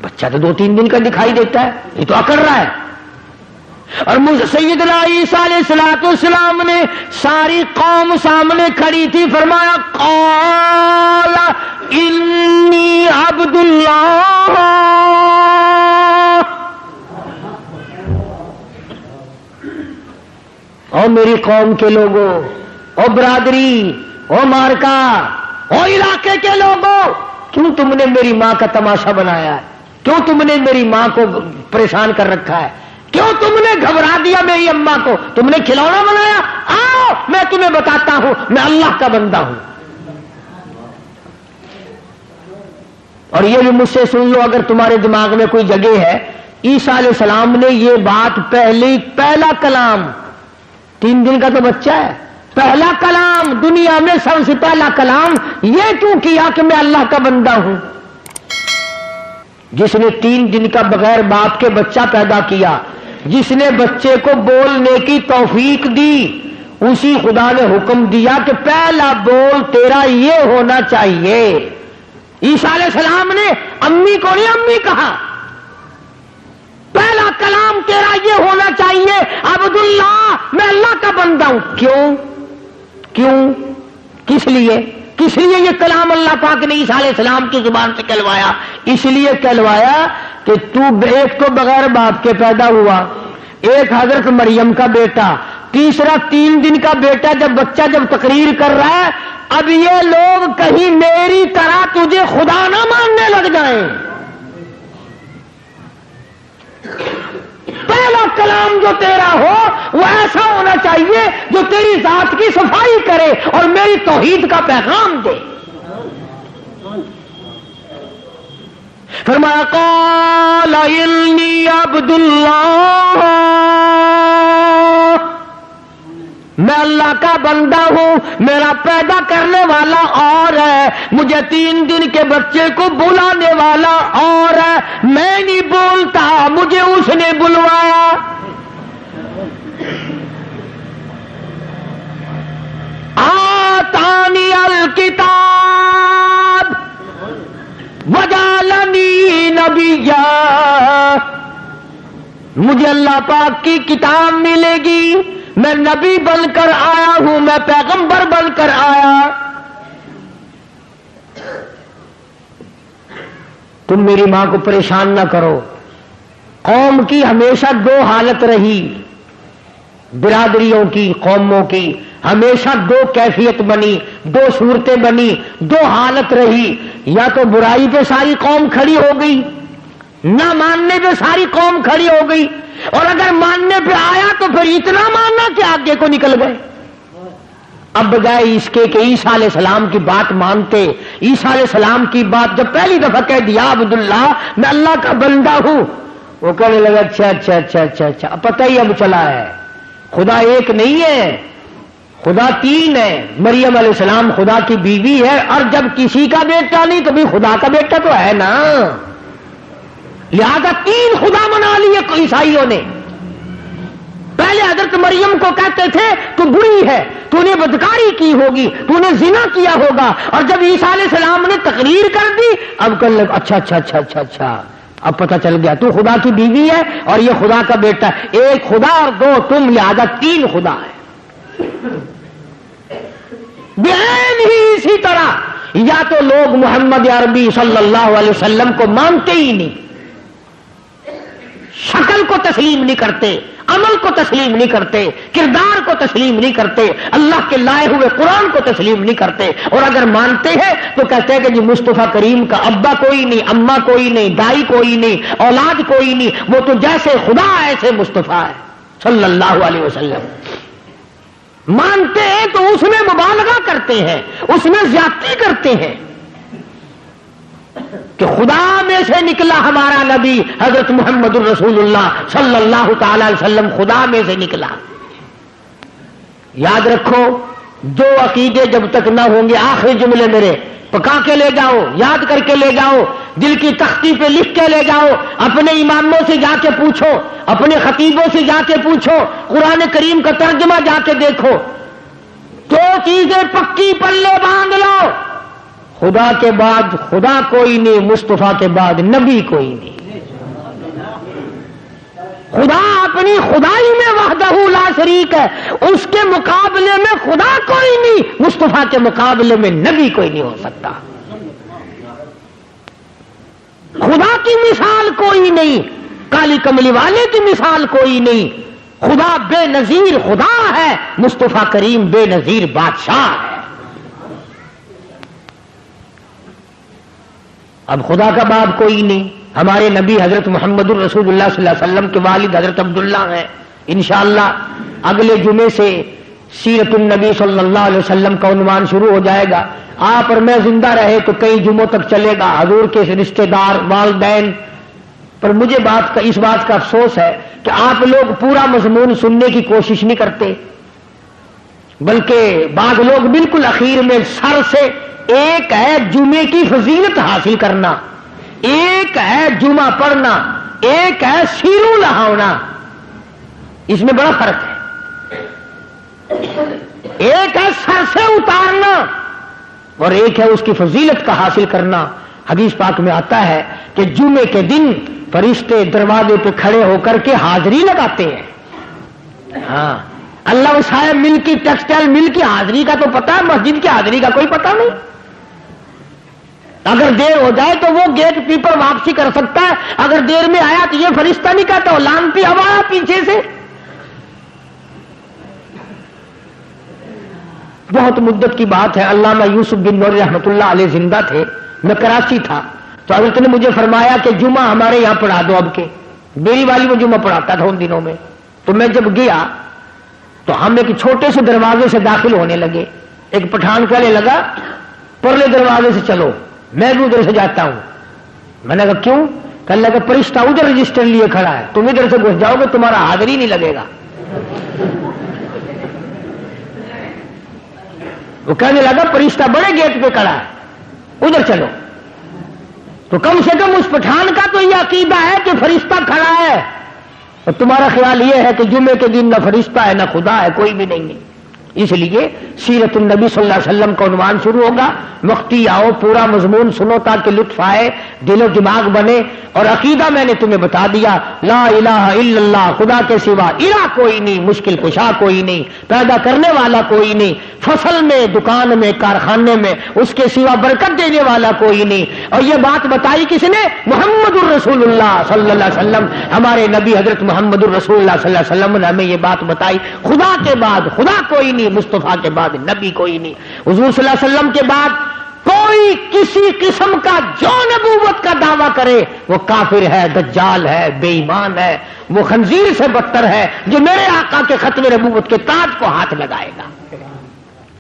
بچہ تو 2-3 دن کا دکھائی دیتا ہے، یہ تو اکڑ رہا ہے۔ اور مجھ سیدنا عیسیٰ علیہ السلام نے ساری قوم سامنے کھڑی تھی، فرمایا قال انی عبد اللہ، او میری قوم کے لوگوں، او برادری، او مارکا، او علاقے کے لوگوں، کیوں تم نے میری ماں کا تماشا بنایا ہے؟ کیوں تم نے میری ماں کو پریشان کر رکھا ہے؟ کیوں تم نے گھبرا دیا میری اماں کو؟ تم نے کھلونا بنایا؟ آؤ میں تمہیں بتاتا ہوں میں اللہ کا بندہ ہوں۔ اور یہ بھی مجھ سے سن لو اگر تمہارے دماغ میں کوئی جگہ ہے، عیسیٰ علیہ السلام نے یہ بات پہلا کلام، 3 دن کا تو بچہ ہے، پہلا کلام دنیا میں سب سے پہلا کلام یہ کیوں کیا کہ میں اللہ کا بندہ ہوں؟ جس نے 3 دن کا بغیر باپ کے بچہ پیدا کیا، جس نے بچے کو بولنے کی توفیق دی، اسی خدا نے حکم دیا کہ پہلا بول تیرا یہ ہونا چاہیے۔ عیسیٰ علیہ السلام نے امی کو نہیں امی کہا، پہلا کلام تیرا یہ ہونا چاہیے عبداللہ، میں اللہ کا بندہ ہوں۔ کیوں کس لیے یہ کلام اللہ پاک نے عیسیٰ علیہ السلام کی زبان سے کہلوایا؟ اس لیے کہلوایا کہ تو ایک تو بغیر باپ کے پیدا ہوا، ایک حضرت مریم کا بیٹا، تیسرا 3 دن کا بیٹا، جب بچہ جب تقریر کر رہا ہے، اب یہ لوگ کہیں میری طرح تجھے خدا نہ ماننے لگ جائیں۔ پہلا کلام جو تیرا ہو وہ ایسا ہونا چاہیے جو تیری ذات کی صفائی کرے اور میری توحید کا پیغام دے۔ فرمایا قال انی عبد اللہ، میں اللہ کا بندہ ہوں، میرا پیدا کرنے والا اور ہے، مجھے 3 دن کے بچے کو بلانے والا اور ہے، میں نہیں بولتا، مجھے اس نے بلوایا۔ آتانی الکتاب وجعلنی نبیا، مجھے اللہ پاک کی کتاب ملے گی، میں نبی بن کر آیا ہوں، میں پیغمبر بن کر آیا۔ تم میری ماں کو پریشان نہ کرو۔ قوم کی ہمیشہ 2 حالت رہی، برادریوں کی، قوموں کی، ہمیشہ دو کیفیت بنی، دو صورتیں بنی، دو حالت رہی، یا تو برائی پہ ساری قوم کھڑی ہو گئی، نہ ماننے پہ ساری قوم کھڑی ہو گئی، اور اگر ماننے پہ آیا تو پھر اتنا ماننا کہ آگے کو نکل گئے۔ اب بجائے اس کے کہ عیسیٰ علیہ السلام کی بات مانتے، عیسیٰ علیہ السلام کی بات جب پہلی دفعہ کہہ دیا عبداللہ میں اللہ کا بندہ ہوں، وہ کہنے لگا اچھا اچھا اچھا اچھا اچھا، اب پتہ ہی اب چلا ہے خدا ایک نہیں ہے، خدا تین ہے، مریم علیہ السلام خدا کی بیوی ہے، اور جب کسی کا بیٹا نہیں تو بھی خدا کا بیٹا تو ہے نا، لہذا تین خدا منا لیے عیسائیوں نے۔ پہلے حضرت مریم کو کہتے تھے تو بری ہے، تو نے بدکاری کی ہوگی، تو نے زنا کیا ہوگا، اور جب عیسیٰ علیہ السلام نے تقریر کر دی اب کہنے لگا اچھا اچھا اچھا اچھا اچھا، اب پتہ چل گیا تو خدا کی بیوی ہے اور یہ خدا کا بیٹا ہے، ایک خدا اور دو تم، لہذا تین خدا ہے۔ بہن ہی اسی طرح یا تو لوگ محمد عربی صلی اللہ علیہ وسلم کو مانتے ہی نہیں، شکل کو تسلیم نہیں کرتے، عمل کو تسلیم نہیں کرتے، کردار کو تسلیم نہیں کرتے، اللہ کے لائے ہوئے قرآن کو تسلیم نہیں کرتے، اور اگر مانتے ہیں تو کہتے ہیں کہ جی مصطفیٰ کریم کا ابا کوئی نہیں، اماں کوئی نہیں، دائی کوئی نہیں، اولاد کوئی نہیں، وہ تو جیسے خدا ایسے مصطفیٰ ہے صلی اللہ علیہ وسلم۔ مانتے ہیں تو اس میں مبالغہ کرتے ہیں، اس میں زیادتی کرتے ہیں کہ خدا میں سے نکلا ہمارا نبی حضرت محمد الرسول اللہ صلی اللہ تعالی علیہ وسلم، خدا میں سے نکلا۔ یاد رکھو دو عقیدے جب تک نہ ہوں گے، آخری جملے میرے پکا کے لے جاؤ، یاد کر کے لے جاؤ، دل کی تختی پہ لکھ کے لے جاؤ، اپنے اماموں سے جا کے پوچھو، اپنے خطیبوں سے جا کے پوچھو، قرآن کریم کا ترجمہ جا کے دیکھو، دو چیزیں پکی پلے باندھ لو، خدا کے بعد خدا کوئی نہیں، مصطفیٰ کے بعد نبی کوئی نہیں۔ خدا اپنی خدائی میں وحدہ لا شریک ہے، اس کے مقابلے میں خدا کوئی نہیں، مصطفیٰ کے مقابلے میں نبی کوئی نہیں ہو سکتا۔ خدا کی مثال کوئی نہیں، کالی کملی والے کی مثال کوئی نہیں، خدا بے نظیر خدا ہے، مصطفیٰ کریم بے نظیر بادشاہ ہے۔ اب خدا کا باپ کوئی نہیں، ہمارے نبی حضرت محمد الرسول اللہ صلی اللہ علیہ وسلم کے والد حضرت عبداللہ ہیں۔ انشاءاللہ اگلے جمعے سے سیرت النبی صلی اللہ علیہ وسلم کا عنوان شروع ہو جائے گا، آپ اور میں زندہ رہے تو کئی جمعوں تک چلے گا، حضور کے رشتہ دار والدین پر۔ مجھے اس بات کا افسوس ہے کہ آپ لوگ پورا مضمون سننے کی کوشش نہیں کرتے، بلکہ بعض لوگ بالکل اخیر میں سر سے، ایک ہے جمعے کی فضیلت حاصل کرنا، ایک ہے جمعہ پڑھنا، ایک ہے سیرو لہاؤنا، اس میں بڑا فرق ہے۔ ایک ہے سر سے اتارنا اور ایک ہے اس کی فضیلت کا حاصل کرنا۔ حدیث پاک میں آتا ہے کہ جمعے کے دن فرشتے دروازے پہ کھڑے ہو کر کے حاضری لگاتے ہیں۔ ہاں، اللہ صاحب مل کی ٹیکسٹائل مل کی حاضری کا تو پتا ہے، مسجد کی حاضری کا کوئی پتا نہیں۔ اگر دیر ہو جائے تو وہ گیٹ کیپر واپسی کر سکتا ہے، اگر دیر میں آیا تو یہ فرشتہ نہیں کہتا وہ لانتی ہوا پیچھے سے۔ بہت مدت کی بات ہے، علامہ یوسف بن نور رحمۃ اللہ علیہ زندہ تھے، میں کراچی تھا تو حضرت نے مجھے فرمایا کہ جمعہ ہمارے یہاں پڑھا دو۔ اب کے میری والی میں جمعہ پڑھاتا تھا ان دنوں میں، تو میں جب گیا تو ہم ایک چھوٹے سے دروازے سے داخل ہونے لگے، ایک پٹھان کہنے لگا پرلے دروازے سے چلو، میں بھی ادھر سے جاتا ہوں۔ میں نے کہا کیوں؟ کہنے لگا فرشتہ ادھر رجسٹر لیے کھڑا ہے، تم ادھر سے گھس جاؤ گے تمہارا حاضری نہیں لگے گا۔ وہ کہنے لگا فرشتہ بڑے گیٹ پہ کھڑا ہے، ادھر چلو۔ تو کم سے کم اس پٹھان کا تو یہ عقیدہ ہے کہ فرشتہ کھڑا ہے، اور تمہارا خیال یہ ہے کہ جمعے کے دن نہ فرشتہ ہے نہ خدا ہے، کوئی بھی نہیں ہے۔ اس لیے سیرت النبی صلی اللہ علیہ وسلم کا عنوان شروع ہوگا، مفتی آؤ پورا مضمون سنو تاکہ لطف آئے، دل و دماغ بنے۔ اور عقیدہ میں نے تمہیں بتا دیا، لا الہ الا اللہ، خدا کے سوا الہ کوئی نہیں، مشکل کشا کوئی نہیں، پیدا کرنے والا کوئی نہیں، فصل میں، دکان میں، کارخانے میں اس کے سوا برکت دینے والا کوئی نہیں۔ اور یہ بات بتائی کس نے؟ محمد الرسول اللہ صلی اللہ علیہ وسلم، ہمارے نبی حضرت محمد الرسول اللہ صلی اللہ علیہ وسلم نے ہمیں یہ بات بتائی، خدا کے بعد خدا کوئی نہیں۔ نہیں، مصطفیٰ کے بعد نبی کوئی نہیں، حضور صلی اللہ علیہ وسلم کے بعد کوئی کسی قسم کا جو نبوت کا دعویٰ کرے وہ کافر ہے، دجال ہے، بے ایمان ہے، وہ خنزیر سے بدتر ہے جو میرے آقا کے ختم نبوت کے تاج کو ہاتھ لگائے گا۔